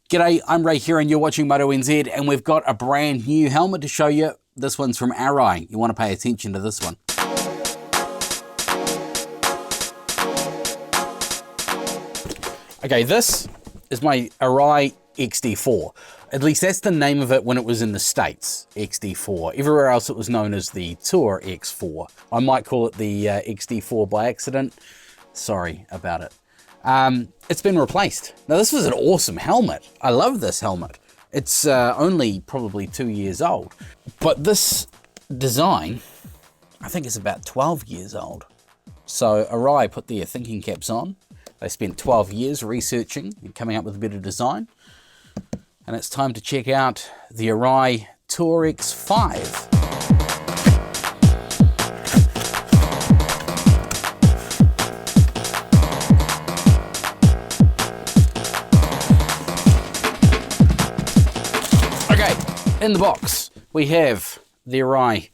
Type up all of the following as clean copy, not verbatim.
G'day, I'm Ray here and you're watching MotoNZ, and we've got a brand new helmet to show you. This one's from Arai. You want to pay attention to this one. Okay, this is my Arai XD4. At least that's the name of it when it was in the States, XD4. Everywhere else it was known as the Tour-X4. I might call it the XD4 by accident. Sorry about it. It's been replaced. Now this was an awesome helmet. I love this helmet. It's only probably 2 years old, but this design, I think, is about 12 years old. So Arai put their thinking caps on. They spent 12 years researching and coming up with a better design. And it's time to check out the Arai Tour-X5. In the box, we have the Arai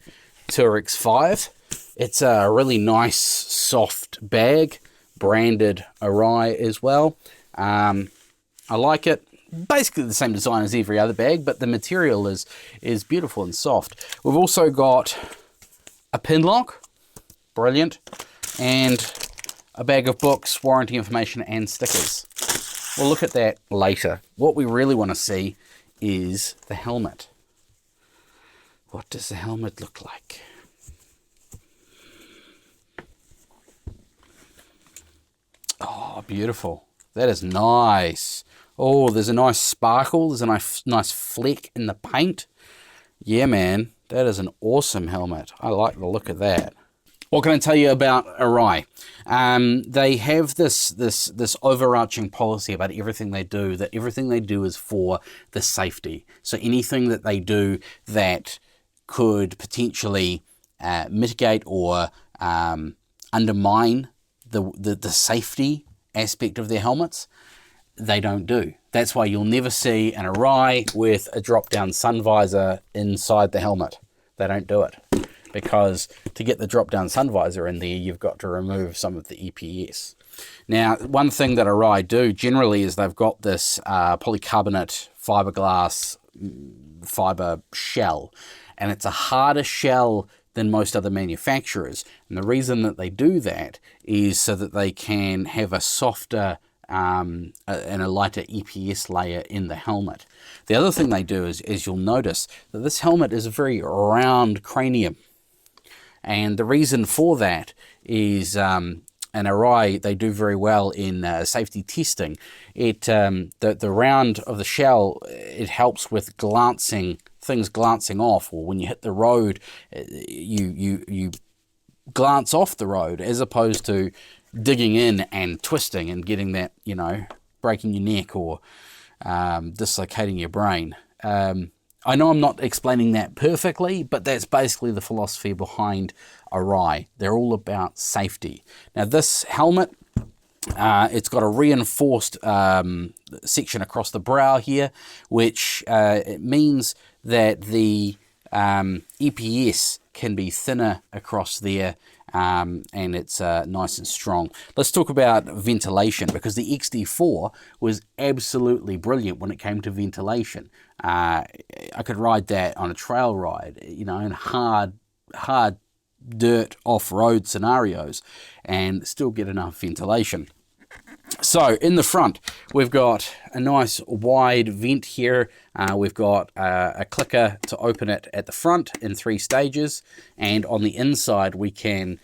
Tour-X5. It's a really nice, soft bag, branded Arai as well. I like it. Basically the same design as every other bag, but the material is beautiful and soft. We've also got a pin lock, brilliant, and a bag of books, warranty information, and stickers. We'll look at that later. What we really want to see is the helmet. What does the helmet look like? Oh, beautiful. That is nice. Oh, there's a nice sparkle. There's a nice fleck in the paint. Yeah, man, that is an awesome helmet. I like the look of that. What can I tell you about Arai? They have this overarching policy about everything they do, that everything they do is for the safety. So anything that they do that could potentially mitigate or undermine the safety aspect of their helmets, they don't do. That's why you'll never see an Arai with a drop-down sun visor inside the helmet. They don't do it, because to get the drop-down sun visor in there, you've got to remove some of the EPS. Now, one thing that Arai do generally is they've got this polycarbonate fiberglass fiber shell, and it's a harder shell than most other manufacturers. And the reason that they do that is so that they can have a softer and a lighter EPS layer in the helmet. The other thing they do is you'll notice that this helmet is a very round cranium. And the reason for that is, and Arai, they do very well in safety testing. The round of the shell, it helps with things glancing off, or when you hit the road, you glance off the road, as opposed to digging in and twisting and getting that, breaking your neck or dislocating your brain. I know I'm not explaining that perfectly, but that's basically the philosophy behind Arai. They're all about safety. Now this helmet, it's got a reinforced section across the brow here, which it means that the EPS can be thinner across there, and it's nice and strong. Let's talk about ventilation, because the XD4 was absolutely brilliant when it came to ventilation. I could ride that on a trail ride, in hard dirt off-road scenarios and still get enough ventilation. So in the front, we've got a nice wide vent here. We've got a clicker to open it at the front in 3 stages. And on the inside, we can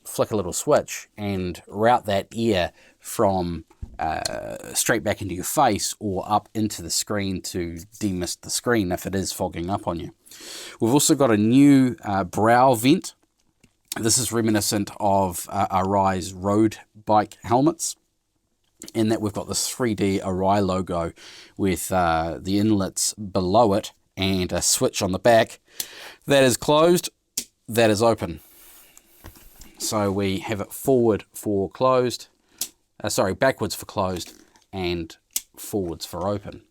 flick a little switch and route that air from straight back into your face or up into the screen to demist the screen if it is fogging up on you. We've also got a new brow vent. This is reminiscent of Arai's road bike helmets, in that we've got this 3D Arai logo with the inlets below it and a switch on the back. That is closed, that is open. So we have it backwards for closed, and forwards for open.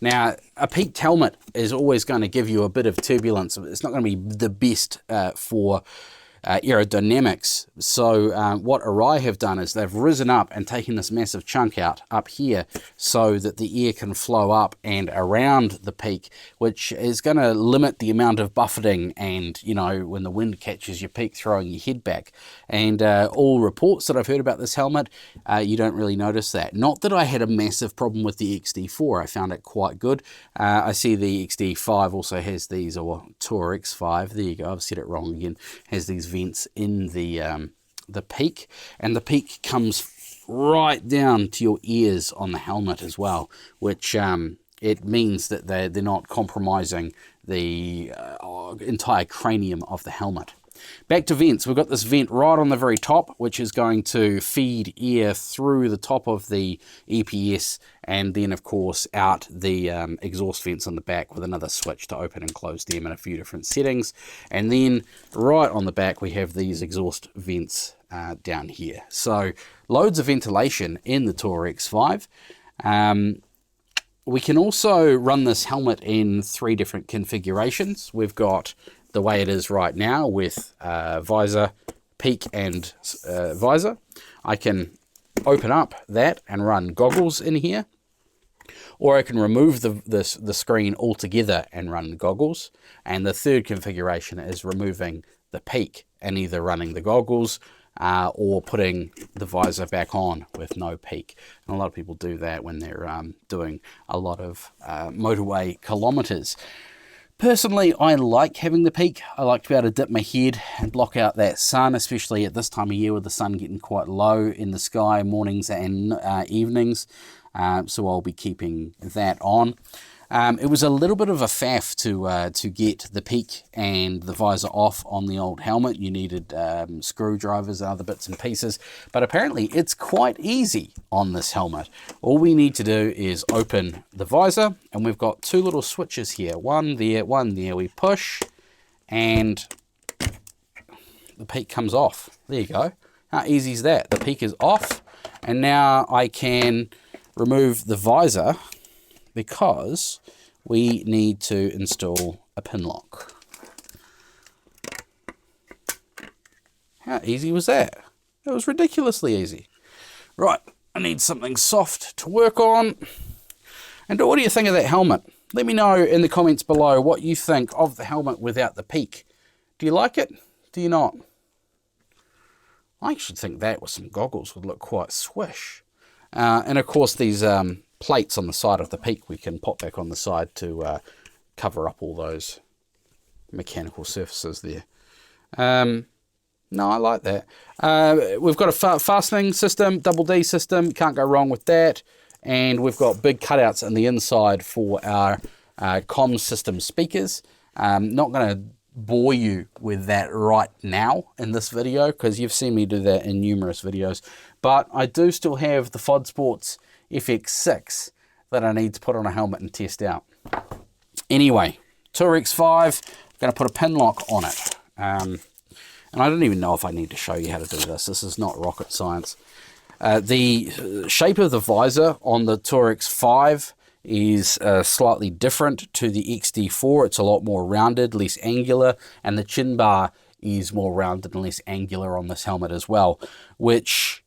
Now, a peaked helmet is always going to give you a bit of turbulence. It's not going to be the best for aerodynamics. So what Arai have done is they've risen up and taken this massive chunk out up here so that the air can flow up and around the peak, which is going to limit the amount of buffeting and, you know, when the wind catches your peak, throwing your head back. And all reports that I've heard about this helmet, you don't really notice that. Not that I had a massive problem with the XD4. I found it quite good. I see the XD5 also has these, or Tour-X5, there you go, I've said it wrong again, has these vents in the peak, and the peak comes right down to your ears on the helmet as well, which it means that they're not compromising the entire cranium of the helmet. Back to vents, we've got this vent right on the very top, which is going to feed air through the top of the EPS, and then of course out the exhaust vents on the back with another switch to open and close them in a few different settings. And then right on the back we have these exhaust vents down here. So loads of ventilation in the Tour-X5. We can also run this helmet in 3 different configurations. We've got the way it is right now with visor, peak and visor. I can open up that and run goggles in here, or I can remove the screen altogether and run goggles. And the third configuration is removing the peak and either running the goggles or putting the visor back on with no peak. And a lot of people do that when they're doing a lot of motorway kilometers. Personally, I like having the peak. I like to be able to dip my head and block out that sun, especially at this time of year with the sun getting quite low in the sky, mornings and evenings. So I'll be keeping that on. It was a little bit of a faff to get the peak and the visor off on the old helmet. You needed screwdrivers and other bits and pieces, but apparently it's quite easy on this helmet. All we need to do is open the visor, and we've got 2 little switches here, one there, one there. We push and the peak comes off. There you go. How easy is that? The peak is off, and now I can remove the visor because we need to install a pin lock. How easy was that? It was ridiculously easy. Right, I need something soft to work on. And what do you think of that helmet? Let me know in the comments below what you think of the helmet without the peak. Do you like it? Do you not? I actually think that with some goggles would look quite swish. And of course these plates on the side of the peak we can pop back on the side to cover up all those mechanical surfaces there. No, I like that. We've got a fastening system, double D system, can't go wrong with that. And we've got big cutouts on the inside for our comms system speakers. Not going to bore you with that right now in this video because you've seen me do that in numerous videos. But I do still have the FOD Sports FX6 that I need to put on a helmet and test out. Anyway, Tour-X5, I'm going to put a pin lock on it. And I don't even know if I need to show you how to do this. This is not rocket science. The shape of the visor on the Tour-X5 is slightly different to the XD4. It's a lot more rounded, less angular, and the chin bar is more rounded and less angular on this helmet as well, which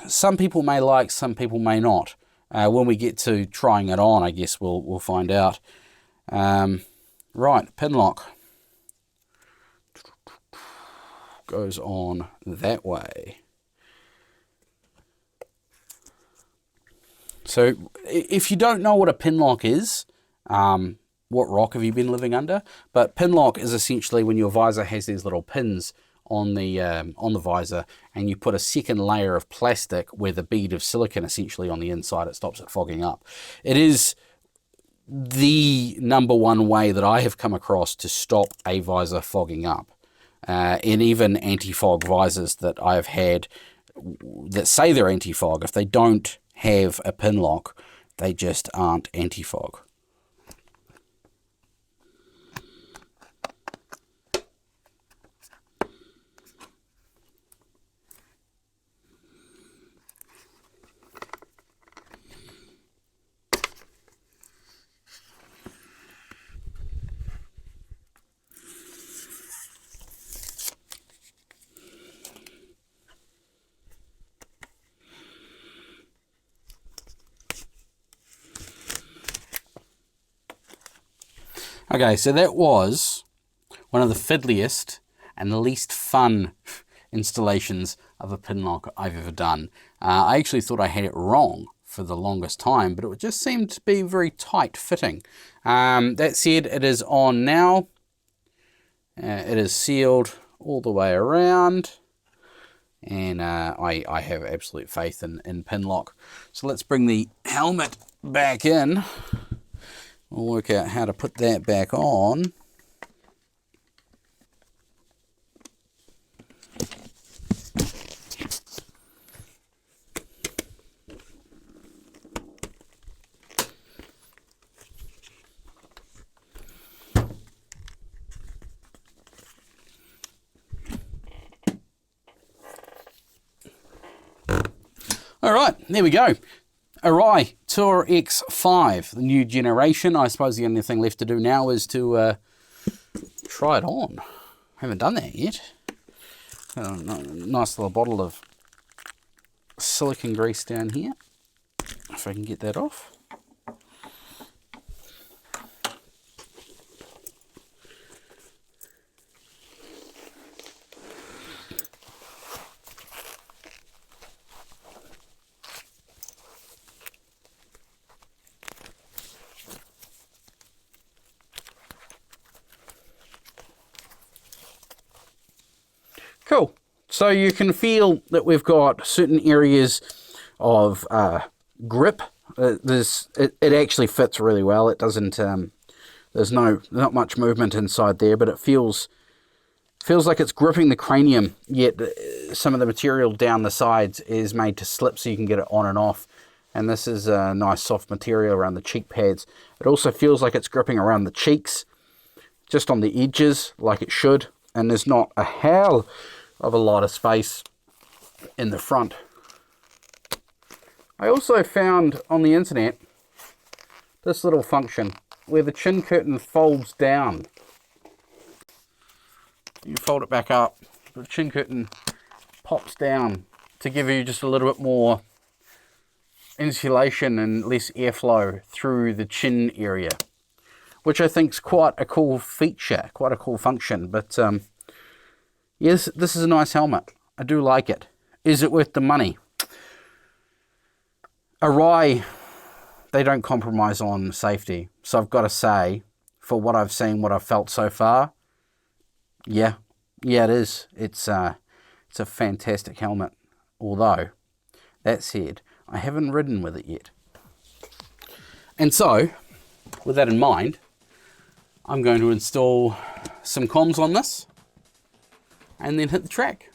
some people may like, some people may not. When we get to trying it on, I guess we'll find out. Right, pin lock goes on that way. So if you don't know what a pin lock is, what rock have you been living under? But pin lock is essentially when your visor has these little pins on the visor, and you put a second layer of plastic with a bead of silicone essentially on the inside. It stops it fogging up. It is the #1 way that I have come across to stop a visor fogging up. And even anti-fog visors that I have had that say they're anti-fog, if they don't have a pin lock, they just aren't anti-fog. Okay, so that was one of the fiddliest and the least fun installations of a pin lock I've ever done. I actually thought I had it wrong for the longest time, but it just seemed to be very tight fitting. That said, it is on now. It is sealed all the way around, and I have absolute faith in pin lock. So let's bring the helmet back in. We'll work out how to put that back on. All right, there we go. Arai Tour-X5, the new generation. I suppose the only thing left to do now is to try it on. Haven't done that yet. Nice little bottle of silicone grease down here, if I can get that off. Cool. So you can feel that we've got certain areas of grip. It actually fits really well. It doesn't. There's not much movement inside there, but it feels like it's gripping the cranium. Yet some of the material down the sides is made to slip, so you can get it on and off. And this is a nice soft material around the cheek pads. It also feels like it's gripping around the cheeks, just on the edges, like it should. And there's not a hell of a lot of space in the front. I also found on the internet this little function where the chin curtain folds down. You fold it back up, the chin curtain pops down to give you just a little bit more insulation and less airflow through the chin area, which I think is quite a cool feature, quite a cool function. But yes, this is a nice helmet. I do like it. Is it worth the money? Arai, they don't compromise on safety. So I've got to say, for what I've seen, what I've felt so far, yeah, it is. It's a fantastic helmet. Although, that said, I haven't ridden with it yet. And so, with that in mind, I'm going to install some comms on this and then hit the track.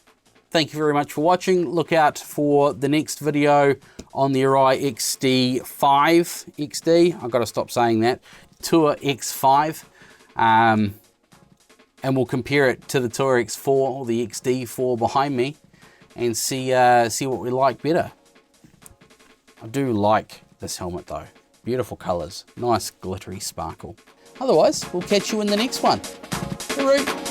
Thank you very much for watching. Look out for the next video on the Arai XD5 XD. I've got to stop saying that. Tour-X5. And we'll compare it to the Tour-X4 or the XD4 behind me and see what we like better. I do like this helmet though. Beautiful colors, nice glittery sparkle. Otherwise, we'll catch you in the next one. Hooroo!